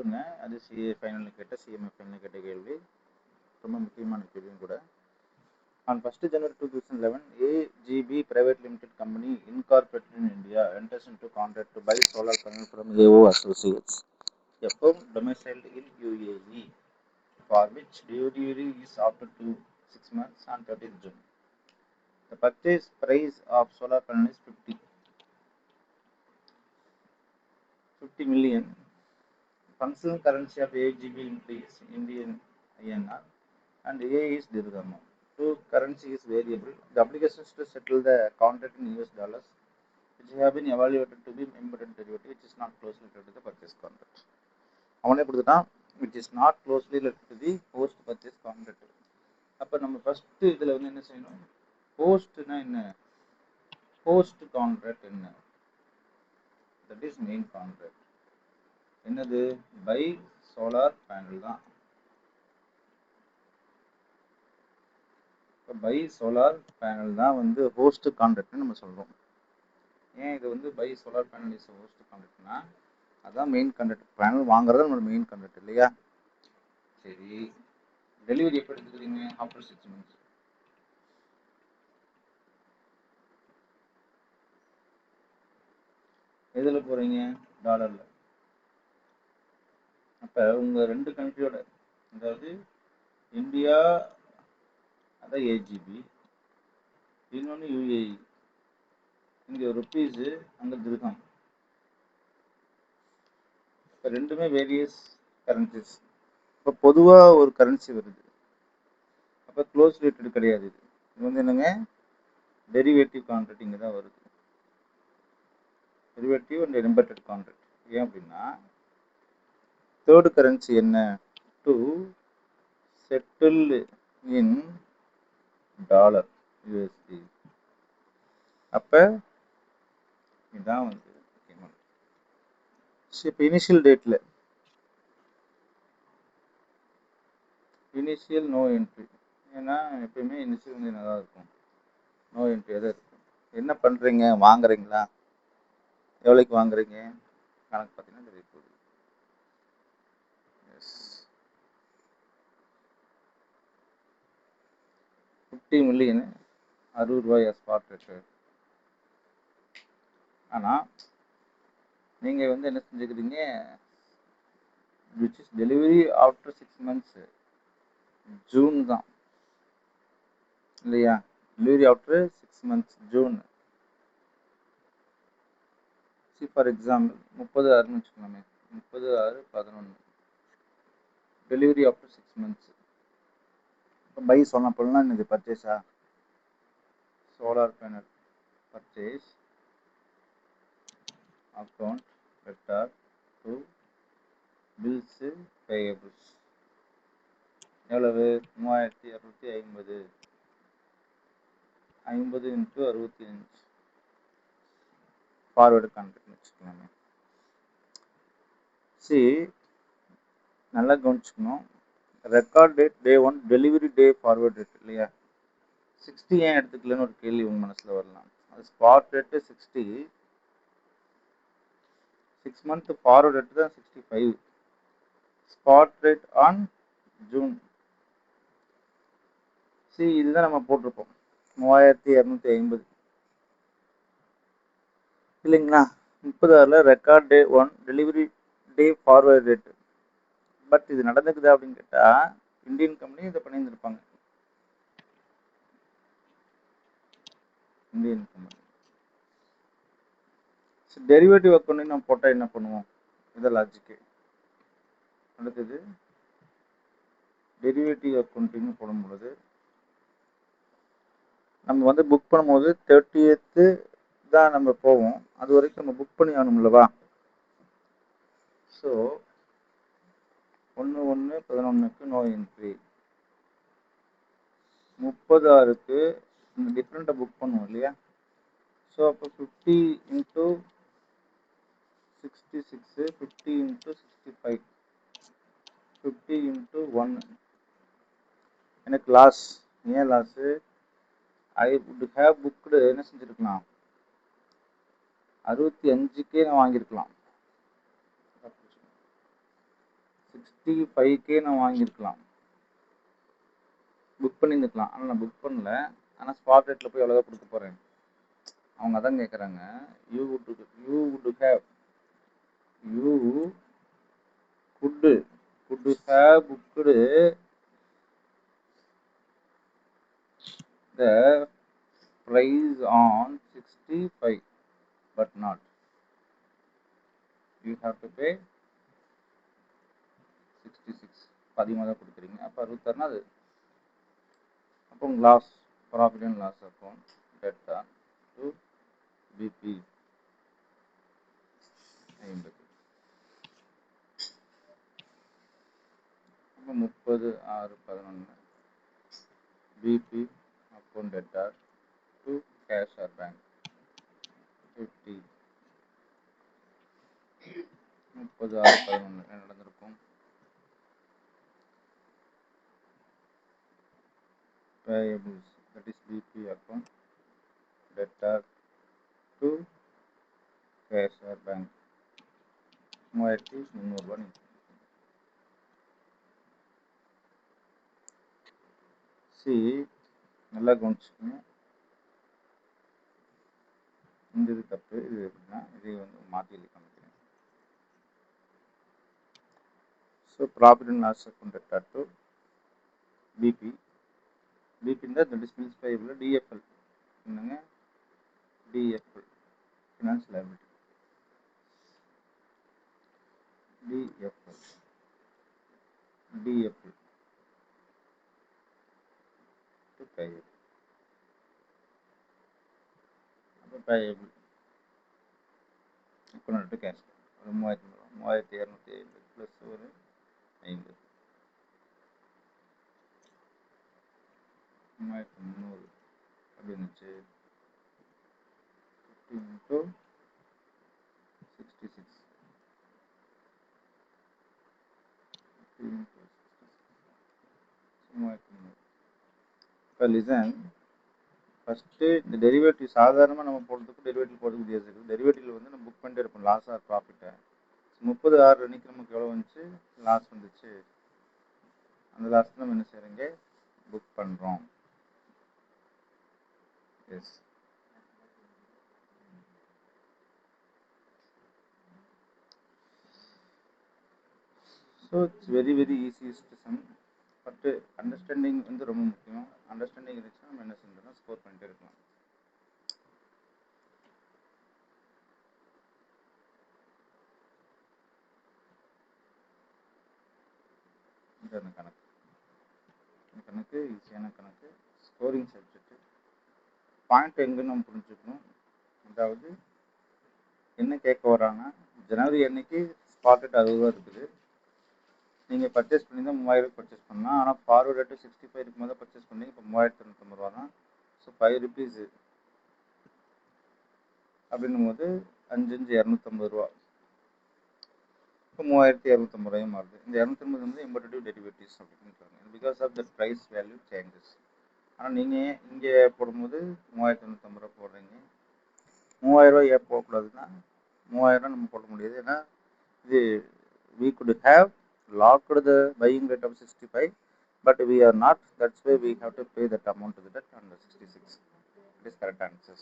கேளுங்க. அது CA final கேட்ட சிஎம்ஏ ஃபைனல் கேட்ட கேள்வி. ரொம்ப முக்கியமான கேள்வியும் கூட. On 1st January 2011, AGB Private Limited Company incorporated in India enters into contract to buy solar panel from AO Associates, a firm domiciled in UAE, for which delivery is after 6 months on 30th June. The purchase price of solar panel is 50 million. Functional currency of AGB is Indian INR and A is dirham. So currency is variable. The obligations to settle the contract in US dollars, which have been evaluated to be important derivative, which is not closely related to the purchase contract. அவனே கொடுத்துட்டான், which is not closely related to the post purchase contract. அப்போ நம்ம first இதில் வந்து என்ன செய்யணும், போஸ்ட்னா என்ன, போஸ்ட் கான்ட்ராக்ட் என்ன, தட் இஸ் மெயின் கான்ட்ராக்ட். என்னது, பை சோலார் பேனல் தான். பை சோலார் பேனல் தான் வந்து ஹோஸ்ட் கான்ட்ராக்ட்னு நம்ம சொல்கிறோம். ஏன் இது வந்து by solar panel is host கான்ட்ராக்ட்னா அதான் மெயின் கான்ட்ராக்ட். பேனல் வாங்குறது நம்மளோட மெயின் கான்ட்ராக்ட் இல்லையா. சரி, டெலிவரி எப்போ எடுத்துக்கிறீங்க, ஆஃப்டர் 6 months. எதில் போகிறீங்க, டாலரில். அப்போ உங்கள் ரெண்டு கண்ட்ரியோட, அதாவது இந்தியா அதான் ஏஜிபி, இன்னொன்று யூஏஇ, இங்கே ருப்பீஸு அங்கே திருகம். இப்போ ரெண்டுமே வேரியஸ் கரன்சிஸ். இப்போ பொதுவாக ஒரு கரன்சி வருது, அப்போ க்ளோஸ் ரேட்டட் கிடையாது. இது வந்து என்னங்க, டெரிவேட்டிவ் கான்ட்ராக்ட் இங்கே தான் வருது. Derivative and embedded contract. ஏன் அப்படின்னா தேர்டு கரன்சி என்ன, to settle in dollar USD. அப்போ இதுதான் வந்து முக்கியமான. இப்போ இனிஷியல் டேட்டில் இனிஷியல் நோ என்ட்ரி, ஏன்னா எப்பயுமே இனிஷியல் வந்து என்னதான் இருக்கும், நோ என்ட்ரி தான் இருக்கும். என்ன பண்ணுறீங்க, வாங்குறீங்களா, எவ்வளோக்கு வாங்குறீங்க, கணக்கு பார்த்தீங்கன்னா தெரிய போகுது. எஸ், 50 million 60 ரூபாய் ஸ்பாட் ரேட்டு. ஆனால் நீங்கள் வந்து என்ன செஞ்சுக்கிறீங்க, which is delivery after 6 months, June தான் இல்லையா. Delivery after 6 months June. For example 30/6ன்னு வச்சுக்கலாமே, 30/6/11 டெலிவரி ஆஃப்டர் 6 months. இப்போ பை சொன்ன போலாம், இது பர்ச்சேஸா, சோலார் பேனல் பர்ச்சேஸ் அக்கௌண்ட் வெக்டார் டு பில்ஸ் பேயபிள்ஸ் எவ்வளவு, 3250, 50 × 65 ஃபார்வேர்டு கான்ட்ராக்ட்னு வச்சுக்கலாமே. சரி, நல்லா கவனிச்சுக்கணும். ரெக்கார்ட் டேட் டே 1, டெலிவரி டே ஃபார்வேர்ட் ரேட் இல்லையா. 60 ஏன் எடுத்துக்கலன்னு ஒரு கேள்வி உங்கள் மனசில் வரலாம். அது spot rate 60, 6 month forward rate தான் 65. Spot rate on June. சரி, இதுதான் நம்ம போட்டிருப்போம் 3250 இல்லைங்களா. 30/6 record day 1, delivery day forward rate. But இது நடந்துக்குதா அப்படின்னு கேட்டால் இந்தியன் கம்பெனி இதை பண்ணியிருந்திருப்பாங்க. இந்தியன் கம்பெனி டெரிவேட்டிவ் அக்கௌண்ட் நம்ம போட்டால் என்ன பண்ணுவோம், இதை லாஜிக்கு. அடுத்தது டெரிவேட்டிவ் அக்கௌண்ட்டிங்னு போடும்பொழுது நம்ம வந்து புக் பண்ணும்போது 30th தான் நம்ம போவோம். அது வரைக்கும் நம்ம புக் பண்ணி ஆகணும்லவா. ஸோ 1/1/11 நோ என்ட்ரி, 30/6 டிஃப்ரெண்ட்டை புக் பண்ணுவோம் இல்லையா. ஸோ அப்போ 50 × 66, 50 × 65, 50 × 1. எனக்கு லாஸ். ஏன் loss, I would have booked என்ன செஞ்சுருக்கலாம், 65க்கே நான் வாங்கியிருக்கலாம். 65K நான் வாங்கியிருக்கலாம், புக் பண்ணியிருந்துக்கலாம். ஆனால் நான் புக் பண்ணல. ஆனால் ஸ்பாட் ரேட்டில் போய் எவ்வளோ கொடுக்க போகிறேன். அவங்க அதான் கேட்குறாங்க, you would have you good have booked the price on 65 but not, you have to pay 66. அதிகமாக தான் கொடுக்குறீங்க. அப்போ 66னா அது அப்போ loss, profit and loss account debtor to BB 50. அப்போ 30/6/11 BB account debtor to cash or bank 50. 30/6/11 என்ன நடந்திருக்கும். payables, that is BP account debtor to cash or bank 3300 ரூபாய். சி நல்லா கவனிச்சுக்கோங்க, இந்த இது தப்பு. இது எப்படின்னா இதை வந்து மாற்றி எழுதி காமிக்கிறேன். So profit and loss account debtor to BB, பிபின்னா இந்த டிஸ்பிள்ஸ் பைபிள் டிஎஃப்எல் என்னங்க, DFL finance liability, DFL to payable. அப்போ பேயபிள் அக்கௌண்ட் டு கேஷ் ஒரு 3250 ப்ளஸ் ஒரு 50 3300 அப்படி இருந்துச்சு. 50 × 66 3300. இப்போ லிசன் ஃபஸ்ட்டு இந்த டெரிவேட்டிவ் சாதாரணமாக நம்ம போடுறதுக்கு டெரிவேட்டிவ் போடுறதுக்கு வித்தியாசம் இருக்குது. டெரிவேட்டிவ் வந்து நம்ம புக் பண்ணிட்டு இருப்போம் லாஸ் ஆர் ப்ராஃபிட்டை. 30/6 அன்னைக்கு நமக்கு எவ்வளோ வந்துச்சு, லாஸ் வந்துச்சு. அந்த லாஸ் நம்ம என்ன செய்கிறோங்க, புக் பண்ணுறோம். Yes, so it's very easiest sum. But understanding வந்து ரொம்ப முக்கியம். அண்டர்ஸ்டாண்டிங் இருந்துச்சுன்னா நம்ம என்ன செஞ்சோம்னா ஸ்கோர் பண்ணிட்டே இருக்கலாம். இந்த கணக்கு ஈஸியான கணக்கு, ஸ்கோரிங் சப்ஜெக்ட். பாயிண்ட் எங்கன்னு நம்ம புரிஞ்சுக்கணும். அதாவது என்ன கேட்க வராங்க, ஜனவரி அன்னைக்கு ஸ்பாட் ரேட் 60 ரூபா இருக்குது. நீங்கள் பர்ச்சேஸ் பண்ணி தான் 3000 பர்ச்சேஸ் பண்ணலாம். ஆனால் ஃபார்வர்ட் ரேட்டு 65 இருக்கும் போது பர்ச்சேஸ் பண்ணி இப்போ 3250 ரூபா தான். ஸோ 5 ருபீஸ் அப்படின்னும் போது 5 5 250 ரூபா. இப்போ 3250 ரூபாயும் மாறுது. இந்த 250 வந்து எம்பர்டிவ் டெரிவேட்டிவ்ஸ் அப்படின்னு சொல்லுவாங்க, because of the price value changes. ஆனால் நீங்கள் இங்கே போடும்போது 3250 ரூபா போடுறீங்க. 3000 ரூபா ஏன் போகக்கூடாதுன்னா, 3000 ரூபா நம்ம போட முடியாது. ஏன்னா இது we could have locked the buying rate of 65, but we are not. That's why we have to pay that amount to the debt on the 66. It is correct answers.